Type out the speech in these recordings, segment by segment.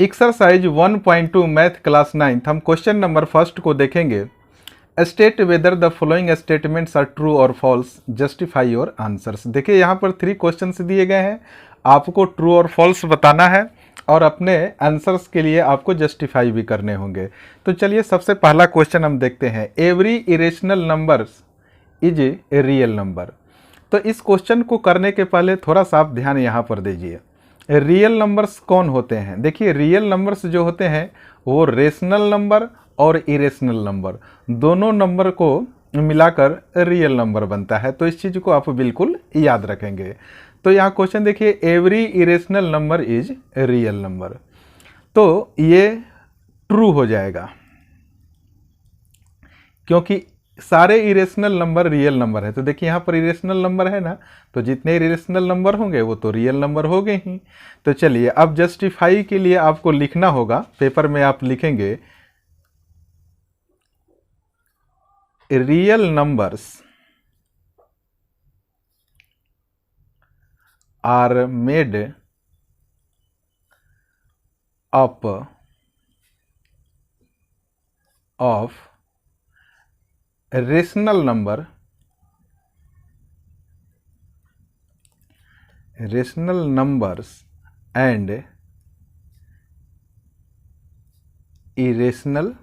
Exercise 1.2 math class 9 हम question number first को देखेंगे। State whether the following statements are true और false, justify your answers. देखिए यहाँ पर 3 क्वेश्चंस दिए गए हैं, आपको ट्रू और फॉल्स बताना है और अपने आंसर्स के लिए आपको जस्टिफाई भी करने होंगे। तो चलिए सबसे पहला क्वेश्चन हम देखते हैं। Every irrational numbers is a real number. तो इस क्वेश्चन को करने के पहले थोड़ा सा आप ध्यान यहाँ पर दीजिए। रियल नंबर्स कौन होते हैं? देखिए रियल नंबर्स जो होते हैं वो रेशनल नंबर और इरेशनल नंबर दोनों नंबर को मिलाकर रियल नंबर बनता है। तो इस चीज़ को आप बिल्कुल याद रखेंगे। तो यहाँ क्वेश्चन देखिए, every irrational number is real number, तो ये ट्रू हो जाएगा क्योंकि सारे इरेशनल नंबर रियल नंबर है। तो देखिए यहाँ पर इरेशनल नंबर है ना, तो जितने इरेशनल नंबर होंगे वो तो रियल नंबर हो गए ही। तो चलिए अब जस्टिफाई के लिए आपको लिखना होगा, पेपर में आप लिखेंगे real numbers are made up of rational number and irrational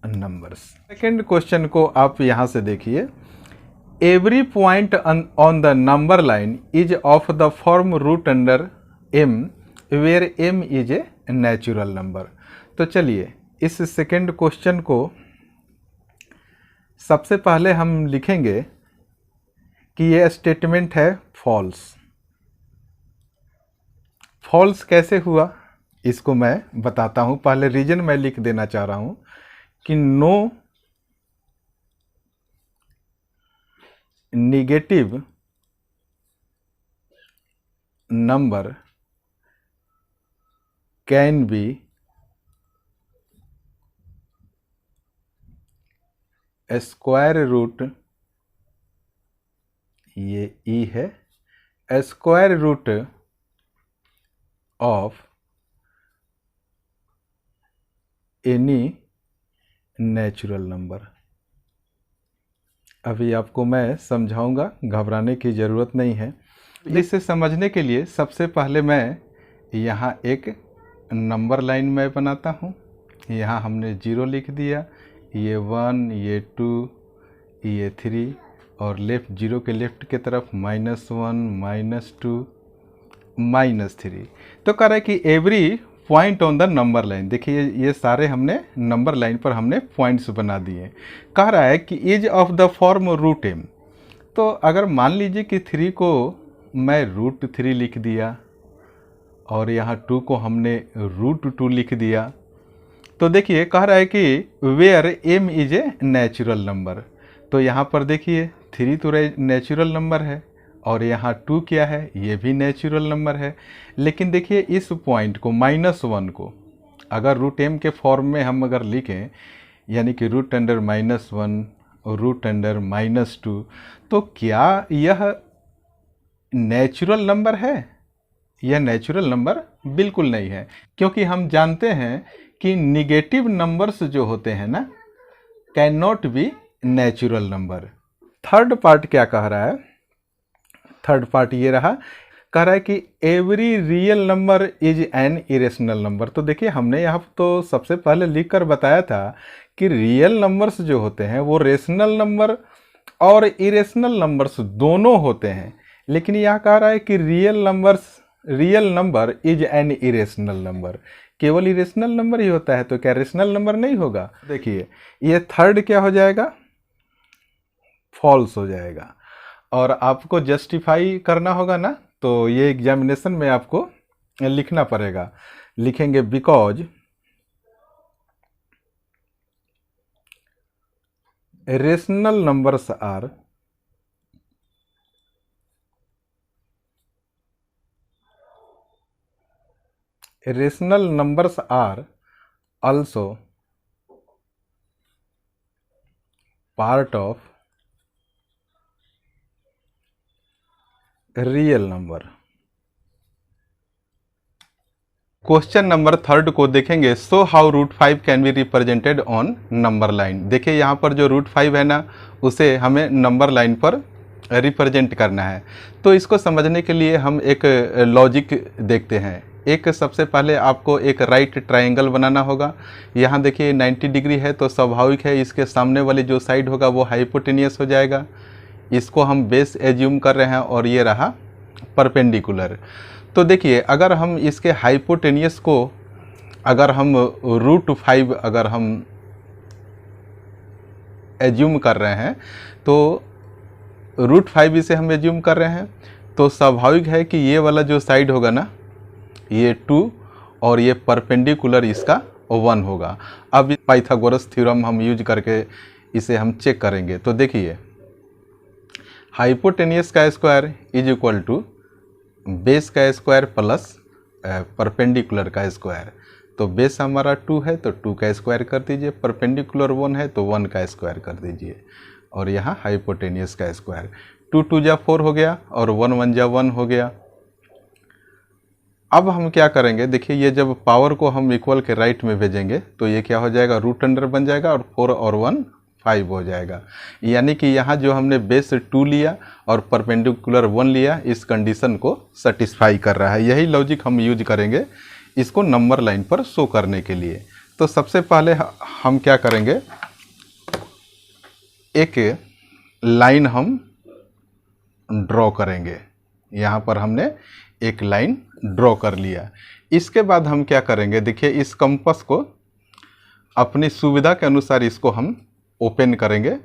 numbers. Second question को आप यहां से देखिए, every point on the number line is of the form root under M where M is a natural number. तो चलिए इस second question को सबसे पहले हम लिखेंगे कि यह स्टेटमेंट है फॉल्स। फॉल्स कैसे हुआ इसको मैं बताता हूं। पहले रीजन मैं लिख देना चाह रहा हूं कि no negative number can be square root, ये ई है, square root of any natural number. अभी आपको मैं समझाऊंगा, घबराने की ज़रूरत नहीं है। इसे समझने के लिए सबसे पहले मैं यहाँ एक नंबर लाइन मैं बनाता हूँ। यहाँ हमने 0 लिख दिया, ये 1, ये 2, ये 3 और लेफ्ट 0 के लेफ्ट के तरफ -1, -2, -3। तो कह रहा है कि every point on the number line, देखिए ये सारे हमने नंबर लाइन पर हमने पॉइंट्स बना दिए। कह रहा है कि is of the form root M. तो अगर मान लीजिए कि 3 को मैं √3 लिख दिया और यहाँ 2 को हमने √2 लिख दिया, तो देखिए कह रहा है कि where M is a natural number. तो यहाँ पर देखिए 3 तो नेचुरल नंबर है और यहाँ 2 क्या है, ये भी नेचुरल नंबर है। लेकिन देखिए इस पॉइंट को -1 को अगर √m के फॉर्म में हम अगर लिखें, यानी कि √1 √-2, तो क्या यह नेचुरल नंबर है? यह नेचुरल नंबर बिल्कुल नहीं है, क्योंकि हम जानते हैं कि निगेटिव नंबर्स जो होते हैं ना, can not be natural number. Third part क्या कह रहा है? थर्ड पार्ट ये रहा, कह रहा है कि every real number is an irrational number. तो देखिए हमने यहाँ तो सबसे पहले लिखकर बताया था कि रियल नंबर्स जो होते हैं वो रेशनल नंबर और इरेशनल नंबर्स दोनों होते हैं। लेकिन यहाँ कह रहा है कि real number is an irrational number. केवल इरेशनल नंबर ही होता है, तो क्या रेशनल नंबर नहीं होगा? देखिए ये थर्ड क्या हो जाएगा? फॉल्स हो जाएगा। और आपको जस्टिफाई करना होगा ना, तो ये एग्जामिनेशन में आपको लिखना पड़ेगा। लिखेंगे because rational numbers are also part of real number। Question number 3 को देखेंगे। So how root 5 can be represented on number line. देखिए यहाँ पर जो रूट 5 है ना, उसे हमें नंबर लाइन पर रिप्रेजेंट करना है। तो इसको समझने के लिए हम एक लॉजिक देखते हैं। एक सबसे पहले आपको एक राइट ट्रायंगल बनाना होगा। यहाँ देखिए 90 डिग्री है, तो स्वाभाविक है इसके सामने वाली जो साइड होगा वो हाइपोटेनियस हो जाएगा। इसको हम बेस एज्यूम कर रहे हैं और ये रहा परपेंडिकुलर। तो देखिए अगर हम इसके हाइपोटेनियस को अगर हम रूट 5 अगर हम एज्यूम कर रहे हैं, तो रूट 5 इसे हम एज्यूम कर रहे हैं, तो स्वाभाविक है कि ये वाला जो साइड होगा ना, ये 2 और ये परपेंडिकुलर इसका 1 होगा। अब पाइथागोरस थ्योरम हम यूज करके इसे हम चेक करेंगे। तो देखिए हाइपोटेनियस का square is equal to base का स्क्वायर प्लस परपेंडिकुलर का स्क्वायर। तो बेस हमारा 2 है तो 2 का स्क्वायर कर दीजिए, परपेंडिकुलर 1 है तो 1 का स्क्वायर कर दीजिए, और यहाँ हाइपोटेनियस का स्क्वायर। 2 2 जा 4 हो गया और 1 1 जा 1 हो गया। अब हम क्या करेंगे, देखिए ये जब पावर को हम इक्वल के राइट में भेजेंगे तो ये क्या हो जाएगा, रूट अंडर बन जाएगा और 4 और 1 5 हो जाएगा। यानी कि यहाँ जो हमने बेस 2 लिया और परपेंडिकुलर 1 लिया, इस कंडीशन को सेटिस्फाई कर रहा है। यही लॉजिक हम यूज करेंगे इसको नंबर लाइन पर शो करने के लिए। तो सबसे पहले हम क्या करेंगे, एक लाइन हम ड्रॉ करेंगे। यहाँ पर हमने एक लाइन ड्रॉ कर लिया। इसके बाद हम क्या करेंगे, देखिए इस कंपास को अपनी सुविधा के अनुसार इसको हम ओपन करेंगे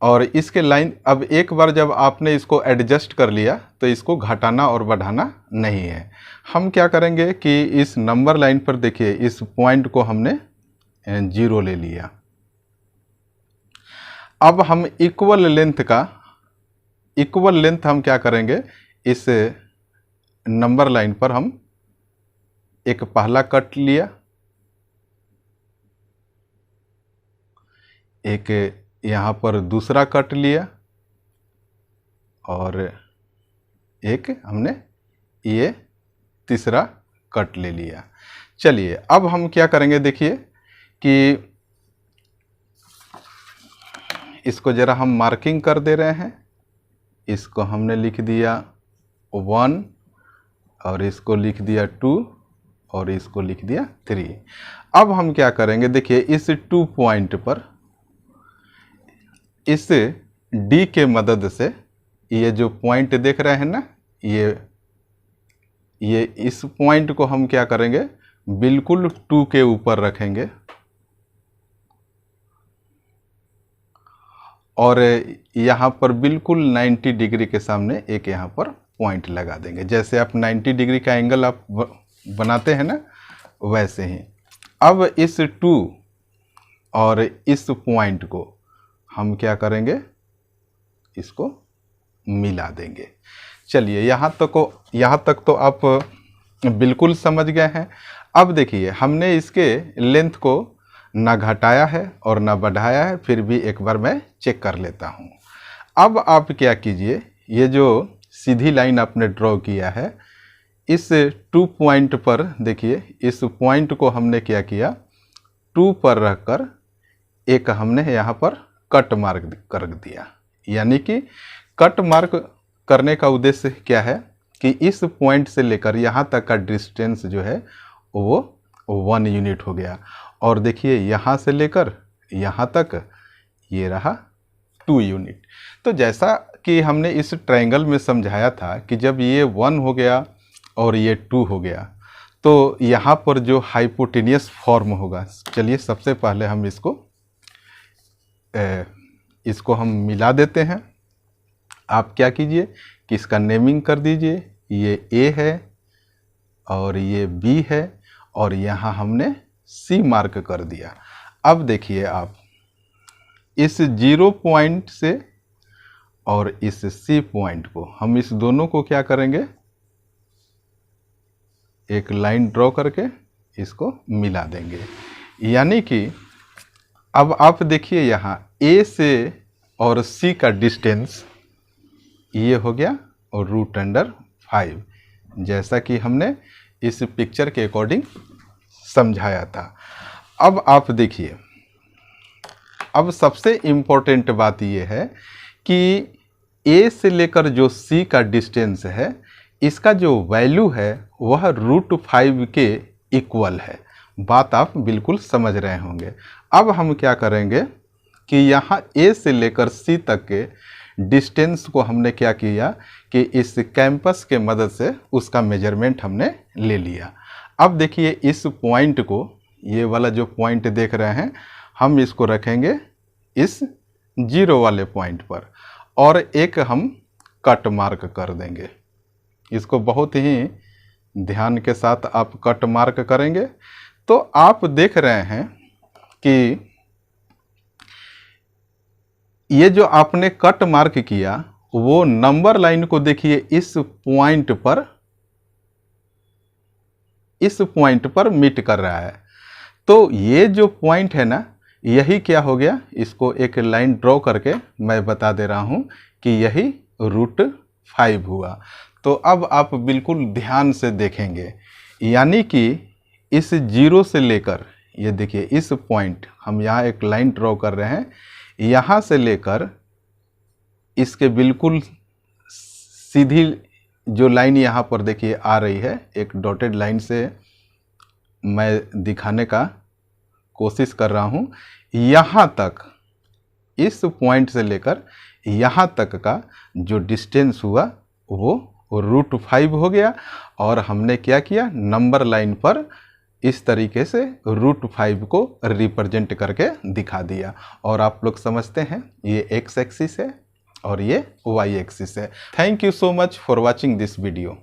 और इसके लाइन, अब एक बार जब आपने इसको एडजस्ट कर लिया तो इसको घटाना और बढ़ाना नहीं है। हम क्या करेंगे कि इस नंबर लाइन पर देखिए इस पॉइंट को हमने 0 ले लिया। अब हम इक्वल लेंथ हम क्या करेंगे, इस नंबर लाइन पर हम एक पहला कट लिया, एक यहाँ पर दूसरा कट लिया और एक हमने ये तीसरा कट ले लिया। चलिए अब हम क्या करेंगे, देखिए कि इसको जरा हम मार्किंग कर दे रहे हैं। इसको हमने लिख दिया 1 और इसको लिख दिया 2 और इसको लिख दिया 3। अब हम क्या करेंगे, देखिए इस 2 पॉइंट पर इस D के मदद से ये जो पॉइंट देख रहे हैं ना, ये इस पॉइंट को हम क्या करेंगे, बिल्कुल 2 के ऊपर रखेंगे और यहाँ पर बिल्कुल 90 डिग्री के सामने एक यहाँ पर पॉइंट लगा देंगे। जैसे आप 90 डिग्री का एंगल आप बनाते हैं ना, वैसे ही। अब इस 2 और इस पॉइंट को हम क्या करेंगे, इसको मिला देंगे। चलिए यहाँ तक तो आप बिल्कुल समझ गए हैं। अब देखिए हमने इसके लेंथ को ना घटाया है और ना बढ़ाया है, फिर भी एक बार मैं चेक कर लेता हूँ। अब आप क्या कीजिए, ये जो सीधी लाइन आपने ड्रॉ किया है, इस 2 पॉइंट पर देखिए, इस पॉइंट को हमने क्या किया, 2 पर रखकर एक हमने यहाँ पर कट मार्क कर दिया। यानी कि कट मार्क करने का उद्देश्य क्या है कि इस पॉइंट से लेकर यहाँ तक का डिस्टेंस जो है वो 1 यूनिट हो गया। और देखिए यहाँ से लेकर यहाँ तक ये रहा 2 यूनिट। तो जैसा कि हमने इस ट्रायंगल में समझाया था कि जब ये 1 हो गया और ये 2 हो गया तो यहाँ पर जो हाइपोटेनियस फॉर्म होगा, चलिए सबसे पहले हम इसको हम मिला देते हैं। आप क्या कीजिए कि इसका नेमिंग कर दीजिए, ये A है और ये B है और यहाँ हमने C मार्क कर दिया। अब देखिए आप इस 0 पॉइंट से और इस C पॉइंट को हम इस दोनों को क्या करेंगे, एक लाइन ड्रॉ करके इसको मिला देंगे। यानी कि अब आप देखिए यहाँ A से और C का डिस्टेंस ये हो गया और √5, जैसा कि हमने इस पिक्चर के अकॉर्डिंग समझाया था। अब आप देखिए, अब सबसे इम्पोर्टेंट बात ये है कि ए से लेकर जो सी का डिस्टेंस है, इसका जो वैल्यू है वह √5 के इक्वल है। बात आप बिल्कुल समझ रहे होंगे। अब हम क्या करेंगे कि यहाँ ए से लेकर सी तक के डिस्टेंस को हमने क्या किया कि इस कैंपस के मदद से उसका मेजरमेंट हमने ले लिया। अब देखिए इस पॉइंट को, ये वाला जो पॉइंट देख रहे हैं, हम इसको रखेंगे इस 0 वाले पॉइंट पर और एक हम कट मार्क कर देंगे। इसको बहुत ही ध्यान के साथ आप कट मार्क करेंगे तो आप देख रहे हैं कि ये जो आपने कट मार्क किया वो नंबर लाइन को देखिए इस पॉइंट पर मीट कर रहा है। तो ये जो पॉइंट है ना, यही क्या हो गया, इसको एक लाइन ड्रॉ करके मैं बता दे रहा हूँ कि यही √5 हुआ। तो अब आप बिल्कुल ध्यान से देखेंगे, यानी कि इस 0 से लेकर, ये देखिए इस पॉइंट, हम यहाँ एक लाइन ड्रॉ कर रहे हैं, यहाँ से लेकर इसके बिल्कुल सीधी जो लाइन यहाँ पर देखिए आ रही है, एक डॉटेड लाइन से मैं दिखाने का कोशिश कर रहा हूँ, यहाँ तक, इस पॉइंट से लेकर यहाँ तक का जो डिस्टेंस हुआ वो √5 हो गया। और हमने क्या किया, नंबर लाइन पर इस तरीके से √5 को रिप्रेजेंट करके दिखा दिया। और आप लोग समझते हैं ये x एक्सिस है और ये y एक्सिस है। Thank you so much for watching this video.